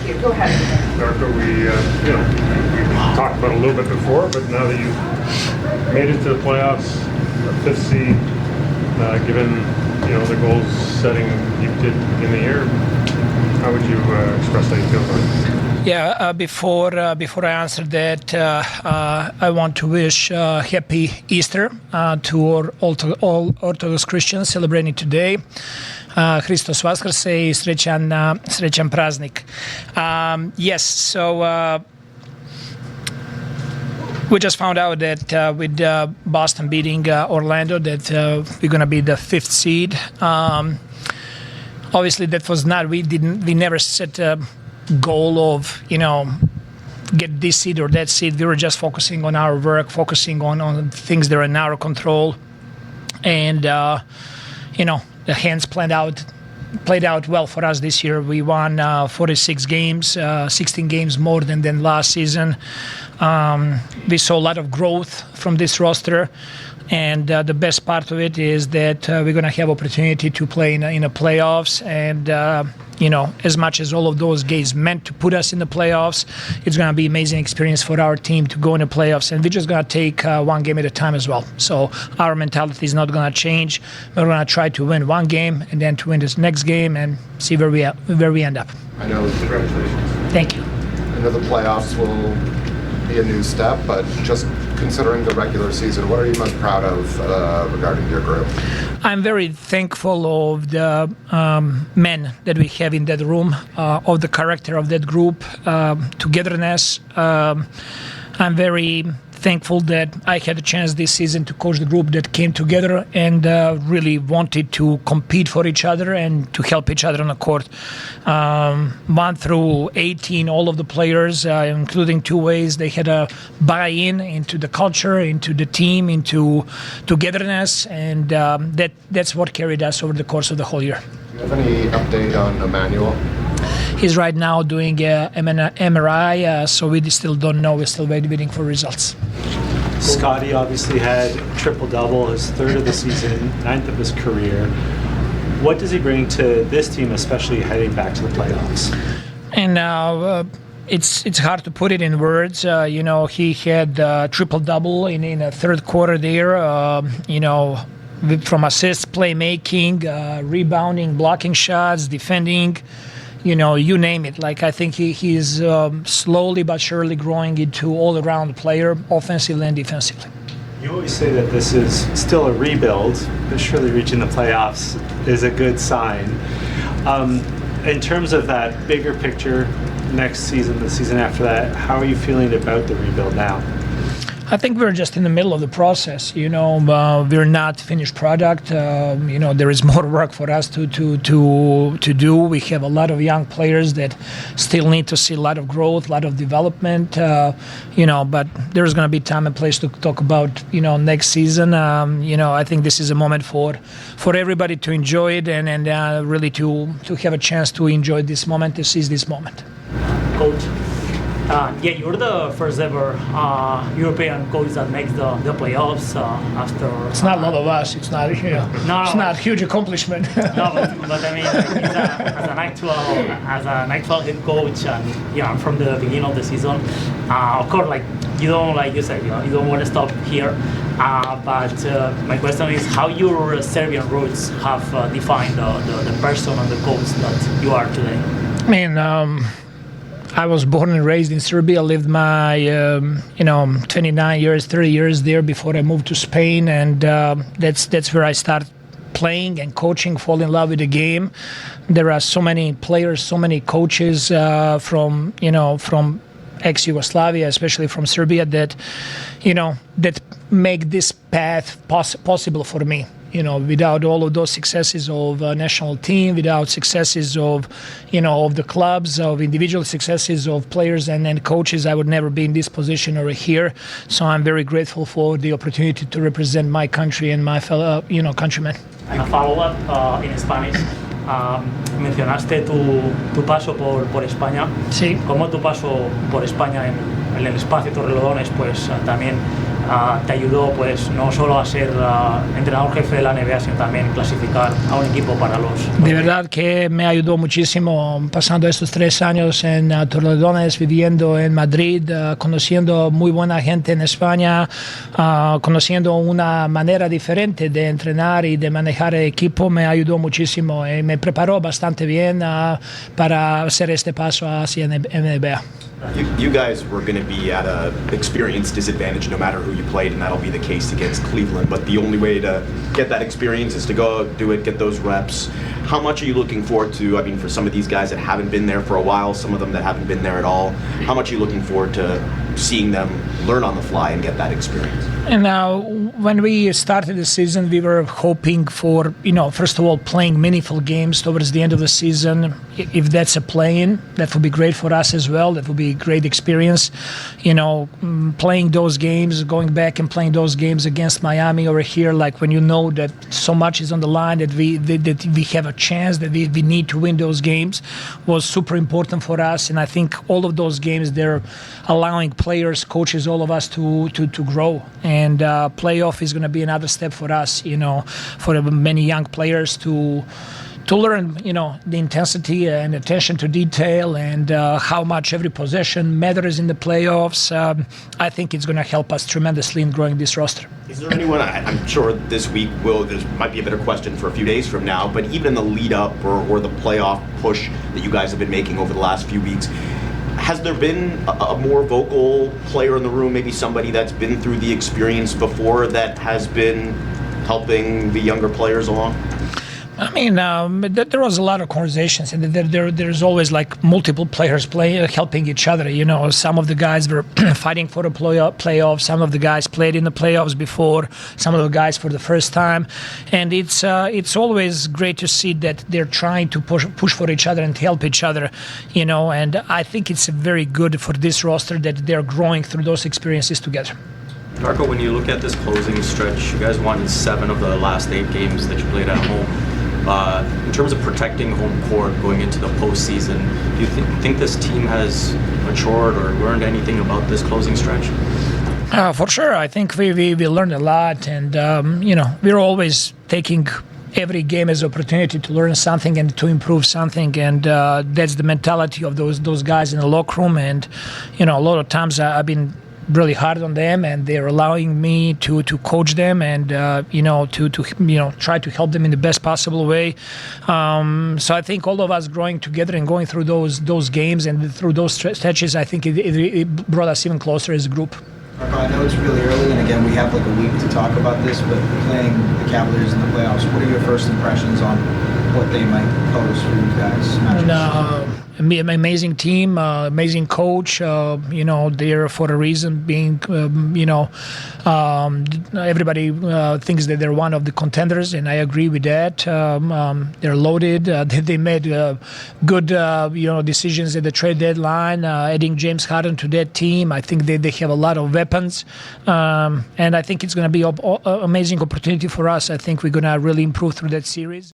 you. Go ahead. Darko, we talked about it a little bit before, but now that you've made it to the playoffs, fifth seed, given the goals setting you did in the year, how would you express how you feel about it? Yeah, before I answer that, I want to wish happy Easter to all Orthodox Christians celebrating today. Hristos Vaskrse i srećan praznik. Yes, so we just found out that with Boston beating Orlando that we're going to be the fifth seed. Obviously, that was not, we never set a goal of, get this seed or that seed. We were just focusing on our work, focusing on things that are in our control. And, the hands played out well for us this year. We won 46 games, 16 games more than last season. We saw a lot of growth from this roster. And the best part of it is that we're going to have opportunity to play in the playoffs. And, as much as all of those games meant to put us in the playoffs, it's going to be an amazing experience for our team to go in the playoffs. And we're just going to take one game at a time as well. So our mentality is not going to change. We're going to try to win one game and then to win this next game and see where we end up. I know. Congratulations. Thank you. I know the playoffs will be a new step, but just considering the regular season, what are you most proud of regarding your group? I'm very thankful of the men that we have in that room, of the character of that group, togetherness. I'm very thankful that I had a chance this season to coach the group that came together and really wanted to compete for each other and to help each other on the court. 1 through 18, all of the players, including two ways, they had a buy-in into the culture, into the team, into togetherness, and that's what carried us over the course of the whole year. Do you have any update on Emmanuel? He's right now doing MRI, so we still don't know. We're still waiting for results. Scotty obviously had triple-double, his third of the season, 9th of his career. What does he bring to this team, especially heading back to the playoffs? And it's hard to put it in words. He had triple-double in the third quarter there. From assists, playmaking, rebounding, blocking shots, defending. You name it. I think he's slowly but surely growing into all-around player, offensively and defensively. You always say that this is still a rebuild, but surely reaching the playoffs is a good sign. In terms of that bigger picture, next season, the season after that, how are you feeling about the rebuild now? I think we're just in the middle of the process. We're not finished product. There is more work for us to do. We have a lot of young players that still need to see a lot of growth, a lot of development. But there's going to be time and place to talk about next season. I think this is a moment for everybody to enjoy it and really to have a chance to enjoy this moment, to seize this moment. Coach. You're the first ever European coach that makes the playoffs after. It's not a lot of us. It's not. It's not a huge accomplishment. No, but I mean, as an actual head coach, and from the beginning of the season, of course, you don't, like you said, you don't want to stop here. But my question is, how your Serbian roots have defined the person and the coach that you are today? I mean. I was born and raised in Serbia, lived my, 29 years, 30 years there before I moved to Spain, and that's where I started playing and coaching, fall in love with the game. There are so many players, so many coaches from ex-Yugoslavia, especially from Serbia, that make this path possible for me. Without all of those successes of national team, without successes of the clubs, of individual successes of players and coaches, I would never be in this position or here. So I'm very grateful for the opportunity to represent my country and my fellow, countrymen. And a follow-up in Spanish. Mencionaste tu paso por España. Sí. ¿Cómo tu paso por España en el espacio Torrelodones, pues también te ayudó pues no solo a ser entrenador jefe de la NBA, sino también clasificar a un equipo para los... De verdad que me ayudó muchísimo pasando estos 3 años en Torrelodones, viviendo en Madrid, conociendo muy buena gente en España, conociendo una manera diferente de entrenar y de manejar el equipo. Me ayudó muchísimo y me preparó bastante bien para hacer este paso hacia NBA. You guys were going to be at a experience disadvantage no matter who you played, and that'll be the case against Cleveland. But the only way to get that experience is to go out, do it, get those reps. How much are you looking forward to? I mean, for some of these guys that haven't been there for a while, some of them that haven't been there at all, how much are you looking forward to seeing them learn on the fly and get that experience? And when we started the season, we were hoping for, first of all, playing meaningful games towards the end of the season. If that's a play-in, that would be great for us as well. That would be a great experience. Playing those games, going back and playing those games against Miami over here, like when you know that so much is on the line, that we have a chance, that we need to win those games, was super important for us. And I think all of those games, they're allowing players, coaches, all of us to grow. And playoff is going to be another step for us, for many young players to learn, the intensity and attention to detail and how much every possession matters in the playoffs. I think it's going to help us tremendously in growing this roster. Is there anyone, I'm sure this week there might be a better question for a few days from now, but even in the lead up or the playoff push that you guys have been making over the last few weeks, has there been a more vocal player in the room, maybe somebody that's been through the experience before that has been helping the younger players along? I mean, there was a lot of conversations, and there's always like multiple players helping each other. Some of the guys were fighting for the playoffs. Some of the guys played in the playoffs before. Some of the guys for the first time, and it's always great to see that they're trying to push for each other and help each other. And I think it's very good for this roster that they're growing through those experiences together. Darko, when you look at this closing stretch, you guys won 7 of the last 8 games that you played at home. In terms of protecting home court going into the postseason, do you think this team has matured or learned anything about this closing stretch? For sure. I think we learned a lot, and we're always taking every game as an opportunity to learn something and to improve something, and that's the mentality of those guys in the locker room. And a lot of times I've been really hard on them, and they're allowing me to coach them and to try to help them in the best possible way. So I think all of us growing together and going through those games and through those stretches, I think it brought us even closer as a group. I know it's really early, and again, we have like a week to talk about this, but playing the Cavaliers in the playoffs, what are your first impressions on what they might pose for you guys? Amazing team, amazing coach. They're for a reason. Being, everybody thinks that they're one of the contenders, and I agree with that. They're loaded. They made good, decisions at the trade deadline. Adding James Harden to that team, I think they have a lot of weapons, and I think it's going to be an amazing opportunity for us. I think we're going to really improve through that series.